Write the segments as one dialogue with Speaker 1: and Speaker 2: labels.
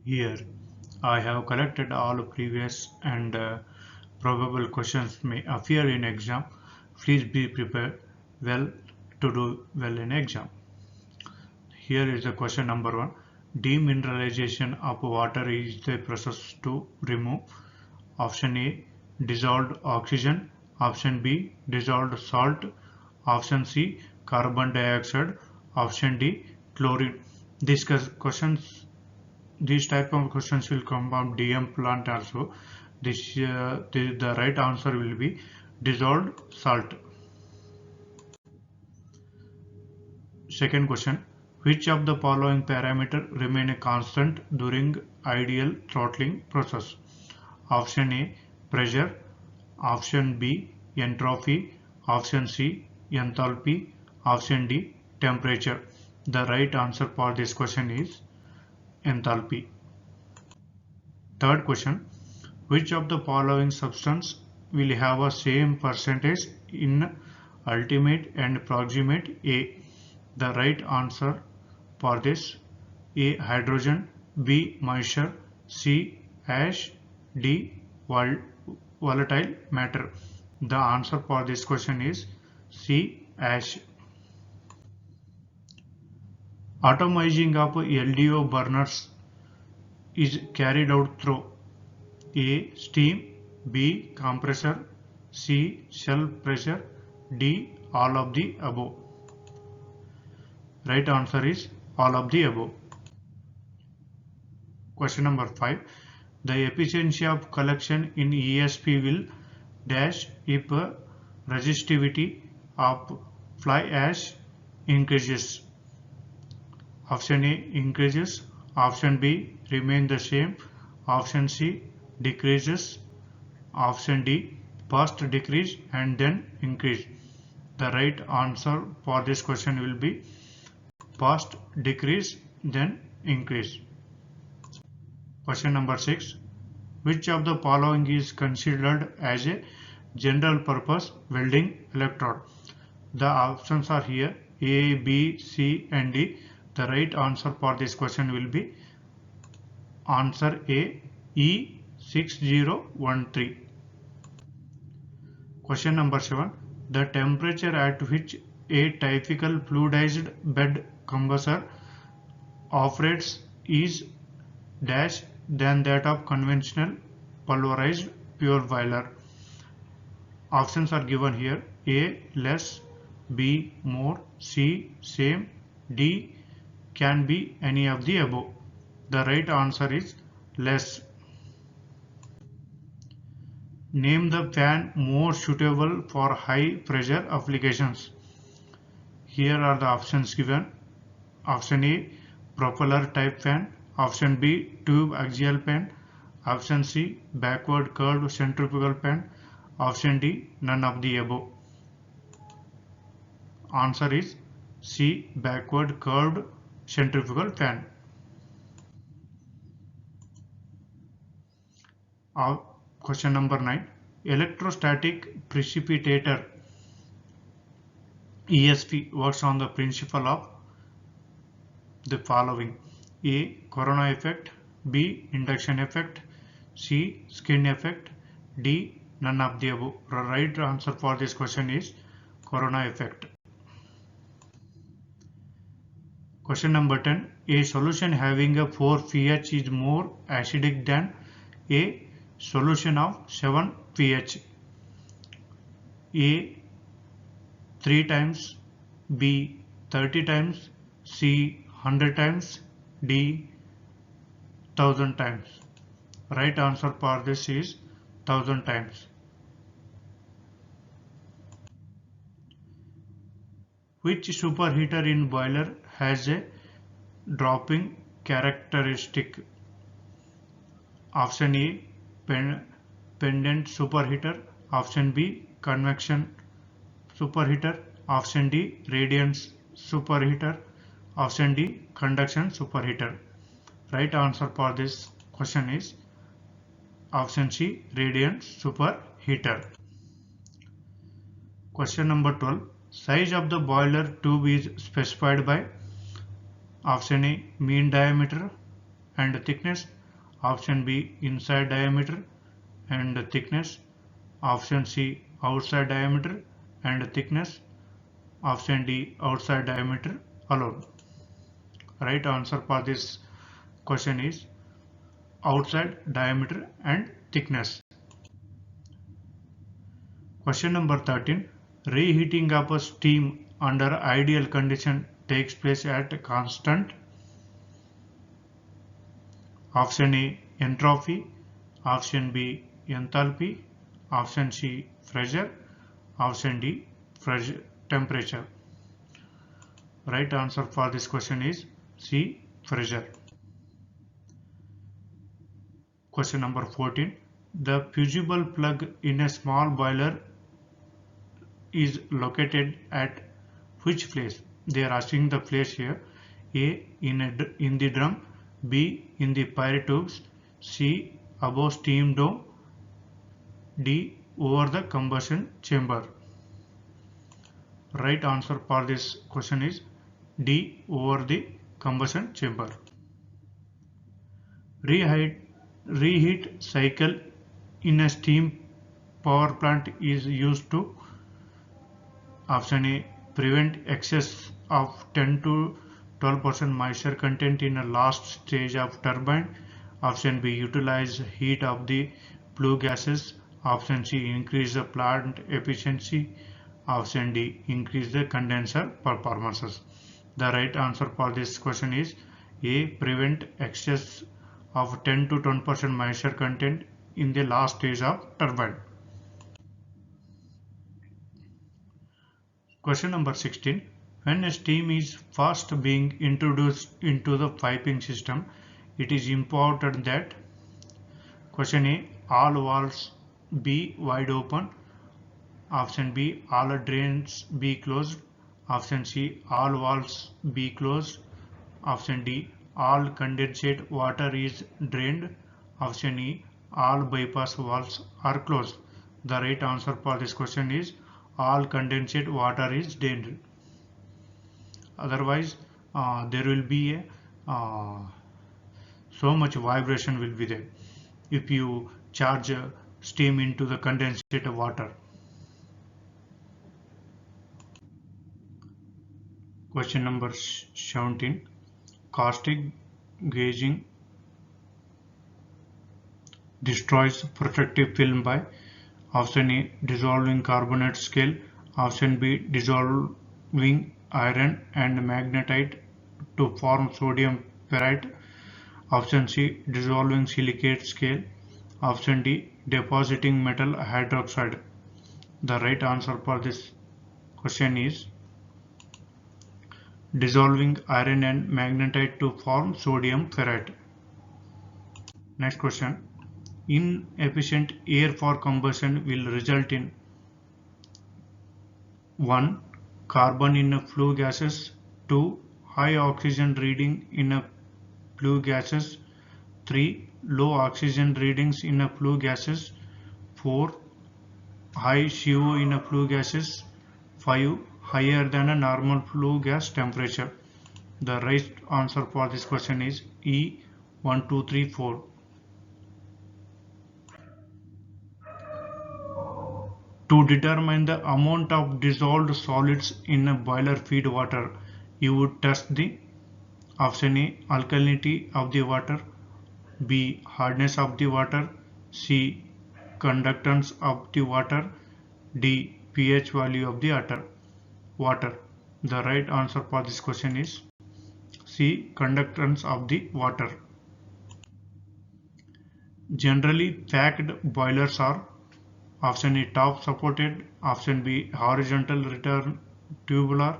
Speaker 1: Here, I have collected all previous and probable questions may appear in exam. Please be prepared well to do well in exam. Here is the question number 1. Demineralization of water is the process to remove option A dissolved oxygen, option B dissolved salt, option C carbon dioxide, option D chlorine. These type of questions will come from DM plant also. The right answer will be dissolved salt. Second question, which of the following parameter remain a constant during ideal throttling process? Option A pressure, option B entropy, option C enthalpy, option D temperature. The right answer for this question is enthalpy. Third question, which of the following substance will have a same percentage in ultimate and proximate A? The right answer for this: A hydrogen, B moisture, C ash, D volatile matter. The answer for this question is C ash. Atomizing of LDO burners is carried out through A steam, B compressor, C self pressure, D all of the above. Right answer is all of the above. Question number 5. The efficiency of collection in ESP will dash if resistivity of fly ash increases. Option A increases, option B remain the same, option C decreases, option D first decrease and then increase. The right answer for this question will be first decrease then increase. Question number 6. Which of the following is considered as a general purpose welding electrode? The options are here A, B, C and D. The right answer for this question will be answer A, E6013. Question number 7. The temperature at which a typical fluidized bed compressor operates is dash than that of conventional pulverized pure boiler. Options are given here: A less, B more, C same, D can be any of the above. The right answer is less. Name the fan more suitable for high pressure applications. Here are the options given. Option A propeller type fan, option B tube axial fan, option C backward curved centrifugal fan, option D none of the above. Answer is C backward curved centrifugal fan. Question number 9. Electrostatic precipitator ESP works on the principle of the following: A corona effect, B induction effect, C skin effect, D none of the above. The right answer for this question is corona effect. Question number 10. A solution having a 4 pH is more acidic than a solution of 7 pH. A 3 times, B 30 times, C 100 times, D 1000 times. Right answer for this is 1000 times. Which superheater in boiler has a dropping characteristic? Option A pendant superheater, option B convection superheater, option D radiance superheater, option D conduction superheater. Right answer for this question is option C radiance superheater. Question number 12. Size of the boiler tube is specified by option A mean diameter, and thickness. Option B, inside diameter and thickness. Option C, outside diameter and thickness. Option D, outside diameter alone. Right answer for this question is outside diameter and thickness. Question number 13. Reheating of a steam under ideal condition takes place at constant. Option A, entropy. Option B, enthalpy. Option C, pressure. Option D, temperature. Right answer for this question is C, pressure. Question number 14. The fusible plug in a small boiler is located at which place? They are asking the place here. A, in the drum. B, in the fire tubes. C, above steam dome. D, over the combustion chamber. Right answer for this question is D, over the combustion chamber. Reheat cycle in a steam power plant is used to. Option A, prevent excess of 10 to 12% moisture content in a last stage of turbine. Option B, utilize heat of the flue gases. Option C, increase the plant efficiency. Option D, increase the condenser performances. The right answer for this question is A, prevent excess of 10 to 20% moisture content in the last stage of turbine. Question number 16. When a steam is first being introduced into the piping system, it is important that. Question A, all valves be wide open. Option B, all drains be closed. Option C, all valves be closed. Option D, all condensate water is drained. Option E, all bypass valves are closed. The right answer for this question is all condensate water is drained. Otherwise, there will be a so much vibration will be there if you charge steam into the condensate water. Question number 17. Caustic gauging destroys protective film by. Option A, dissolving carbonate scale. Option B, dissolving iron and magnetite to form sodium ferrite. Option C, dissolving silicate scale. Option D, depositing metal hydroxide. The right answer for this question is dissolving iron and magnetite to form sodium ferrite. Next question. Inefficient air for combustion will result in 1. Carbon in flue gases. 2. High oxygen reading in flue gases. 3. Low oxygen readings in flue gases. 4. High CO in flue gases. 5. Higher than a normal flue gas temperature. The right answer for this question is E, 1, 2, 3, 4. To determine the amount of dissolved solids in a boiler feed water, you would test the. Option A, alkalinity of the water. B, hardness of the water. C, conductance of the water. D, pH value of the water. The right answer for this question is C, conductance of the water. Generally packed boilers are. Option A, top supported. Option B, horizontal return tubular.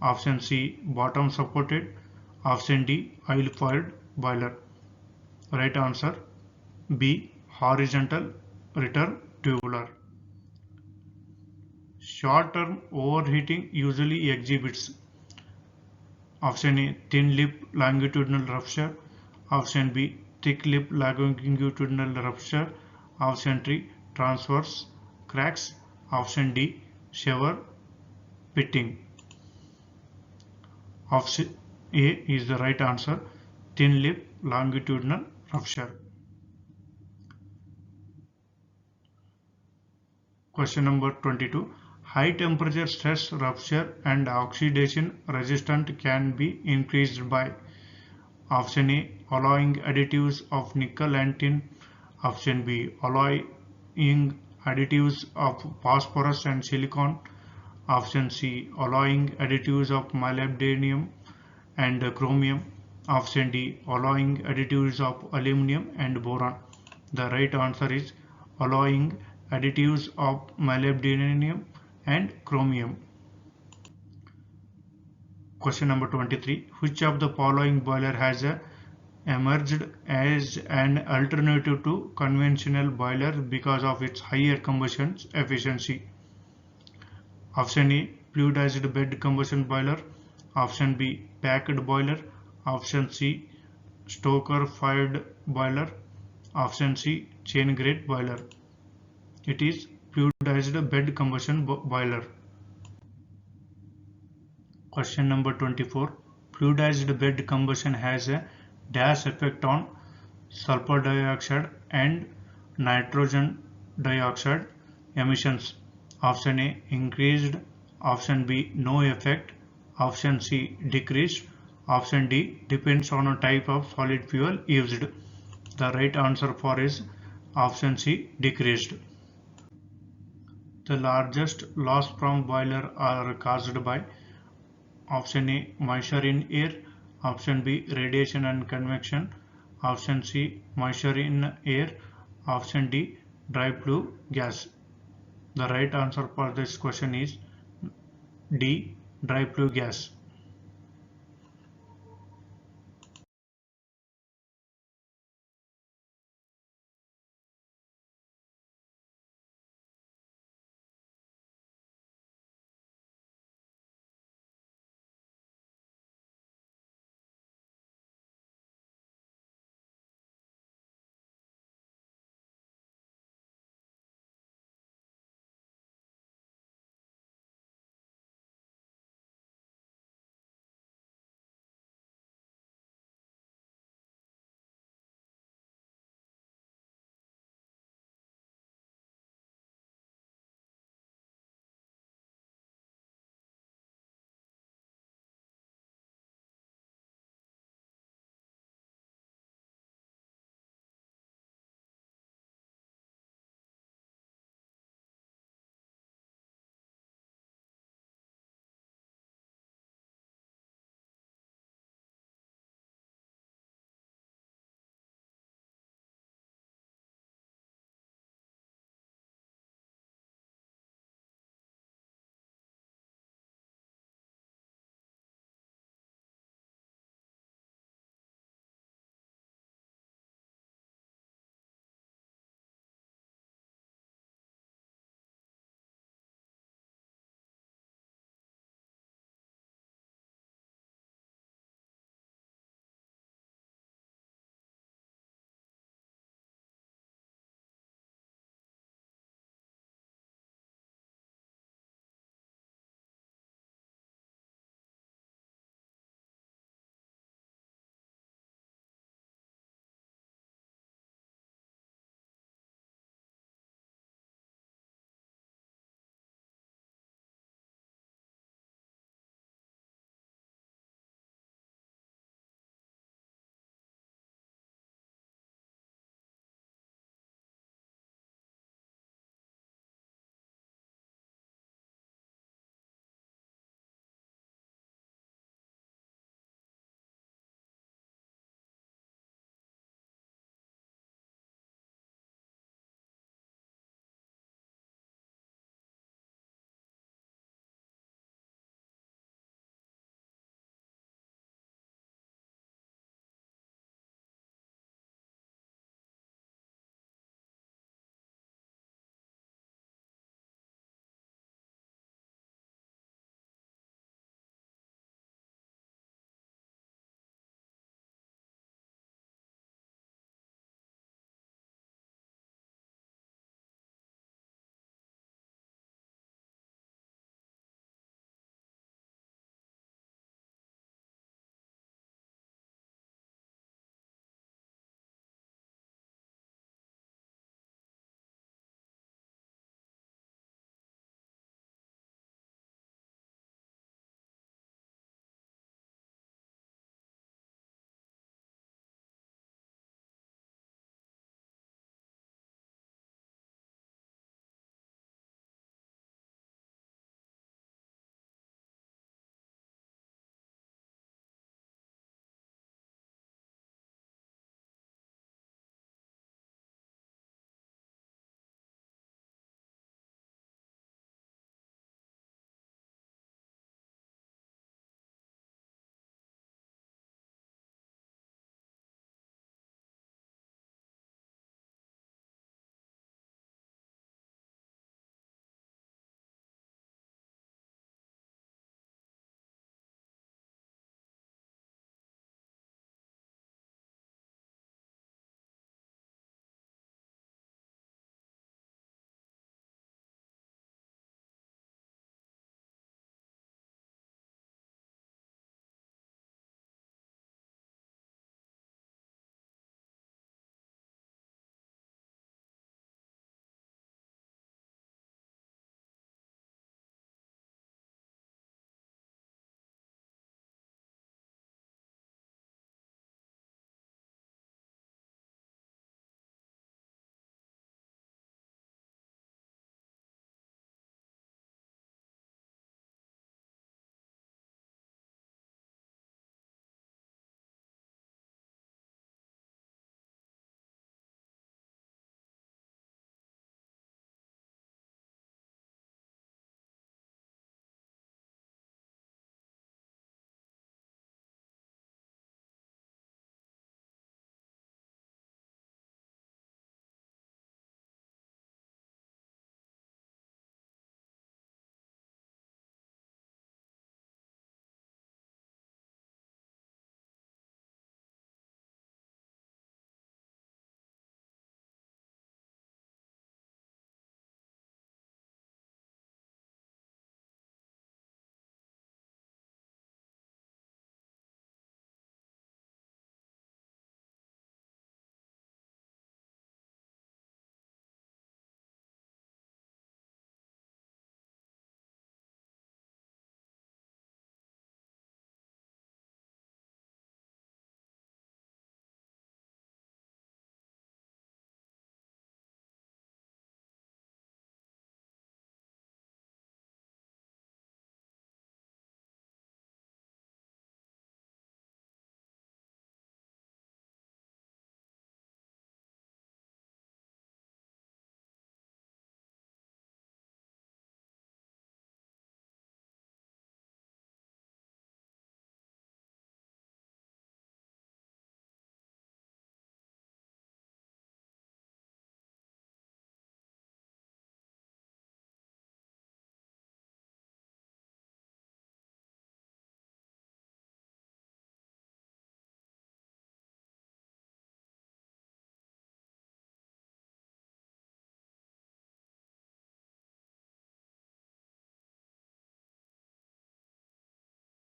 Speaker 1: Option C, bottom supported. Option D, oil fired boiler. Right answer B, horizontal return tubular. Short-term overheating usually exhibits. Option A, thin lip longitudinal rupture. Option B, thick lip longitudinal rupture. Option 3, transverse cracks. Option D, shower pitting. Option A is the right answer, thin lip longitudinal rupture. Question number 22. High temperature stress rupture and oxidation resistance can be increased by option A. Alloying additives of nickel and tin. Option B. Alloying additives of phosphorus and silicon. Option C. Alloying additives of molybdenum and chromium. Option D. Alloying additives of aluminum and boron. The right answer is alloying additives of molybdenum and chromium. Question number 23. Which of the following boiler has emerged as an alternative to conventional boiler because of its higher combustion efficiency? Option A. Fluidized bed combustion boiler. Option B. Packed boiler. Option C. Stoker fired boiler. Option C. Chain grate boiler. It is fluidized bed combustion boiler. Question number 24. Fluidized bed combustion has a dash effect on sulfur dioxide and nitrogen dioxide emissions. Option A. Increased. Option B. No effect. Option C. Decreased. Option D. Depends on a type of solid fuel used. The right answer for is option C. Decreased. The largest loss from boiler are caused by option A. Moisture in air. Option B. Radiation and convection. Option C. Moisture in air. Option D. Dry flue gas. The right answer for this question is D. Dry flue gas.